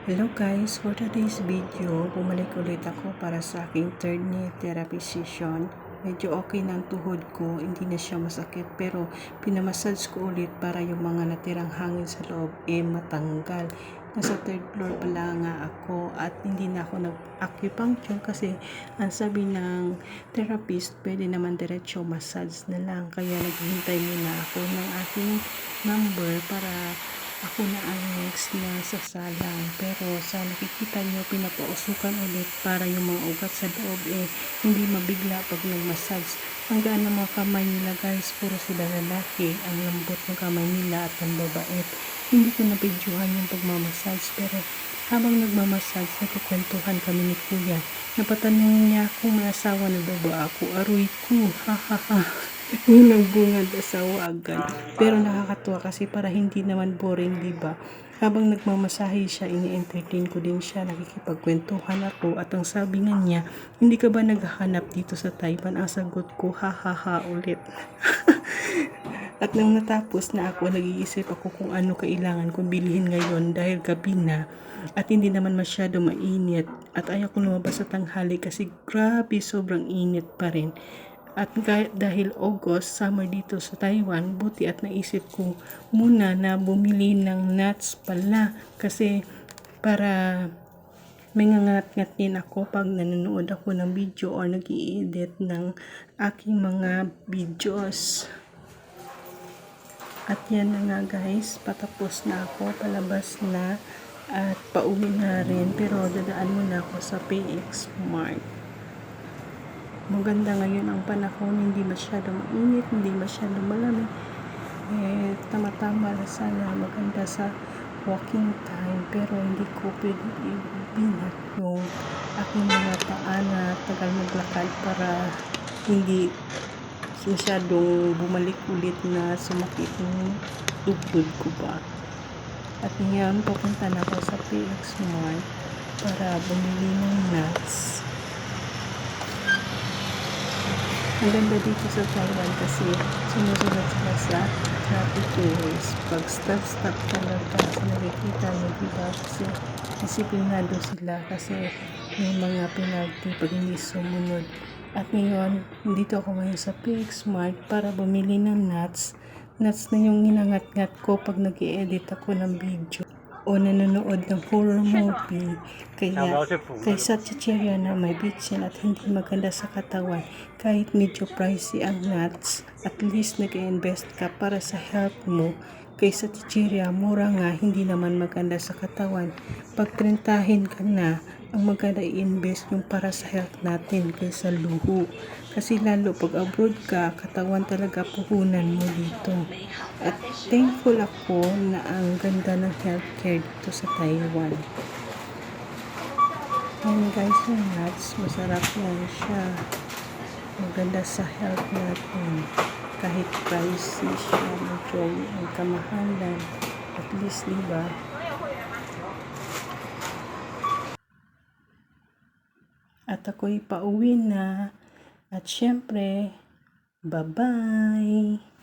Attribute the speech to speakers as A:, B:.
A: Hello guys, for today's video, bumalik ulit ako para sa aking third knee therapy session. Medyo okay na ang tuhod ko, hindi na siya masakit, pero pinamassage ko ulit para yung mga natirang hangin sa loob matanggal. Nasa third floor pala nga ako at hindi na ako nag-acupuncture kasi ang sabi ng therapist, pwede naman diretso massage na lang. Kaya naghihintay muna ako ng aking number para ako na ang next na sasalang. Pero sa nakikita nyo, pinapausukan ulit para yung mga ugat sa loob hindi mabigla pag nag-massage. Ang gaan ng mga kamay nila guys, puro sila lalaki. Ang lambot ng kamay nila at ang babait. Hindi ko na-videohan yung pagmamassage, pero habang nagmamassage, nagkukwentuhan kami ni kuya. Napatanong niya kung may asawa na daw ba ako. Aroy ko, ha ha ha. Yung nagbungad asawa agad. Pero nakakatuwa kasi para hindi naman boring, diba? Habang nagmamasahe siya, ini-entertain ko din siya, nakikipagkwentuhan ako. At ang sabi nga niya, hindi ka ba naghahanap dito sa Taiwan? Ang sagot ko, ha ha ha ulit. At nang natapos na ako, nag-iisip ako kung ano kailangan kong bilhin ngayon dahil gabi na at hindi naman masyado mainit at ayaw kong lumabas sa tanghali kasi grabe sobrang init pa rin. At dahil August, summer dito sa Taiwan, buti at naisip ko muna na bumili ng nuts pala kasi para may ngangat-ngat din ako pag nanonood ako ng video or nag-i-edit ng aking mga videos. At yan na nga guys, patapos na ako, palabas na at pauwi na rin, pero dadaan muna ako sa PX Mart. Maganda ngayon ang panahon, hindi masyado mainit, hindi masyado malamig. Tama-tama na sana, maganda sa walking time, pero hindi ko pwede ibinat yung aking mga paa na tagal maglakad para hindi masyadong bumalik ulit na sumakit yung tuhod ko ba. At ngayon, pupunta na ako sa PX Mall para bumili ng nuts. Ang ganda dito sa Taiwan kasi sumusunod sila sa traffic rules. Pag stop talaga sa nakikita mo, diba? Kasi disiplinado sila kasi may mga penalty pag hindi sumunod. At ngayon, dito ako ngayon sa PX Mart para bumili ng nuts. Nuts na yung ginangat-ngat ko pag nag-i-edit ako ng video o nanonood ng horror movie. Kaya kaysa chichirya na may bitchin at hindi maganda sa katawan, kahit medyo pricey ang nuts, at least nag-invest ka para sa health mo. Kaysa chichirya, mura nga, hindi naman maganda sa katawan. Pag trentahin ka na, ang maganda i-invest yung para sa health natin kaysa luho. Kasi lalo pag abroad ka, katawan talaga puhunan mo dito. At thankful ako na ang ganda ng healthcare dito sa Taiwan. Yan guys, yung nuts, masarap yan siya. Maganda sa health natin. Kahit pricey siya, medyo ang kamahalan. At least, diba? At ako'y pauwi na. At syempre, bye-bye!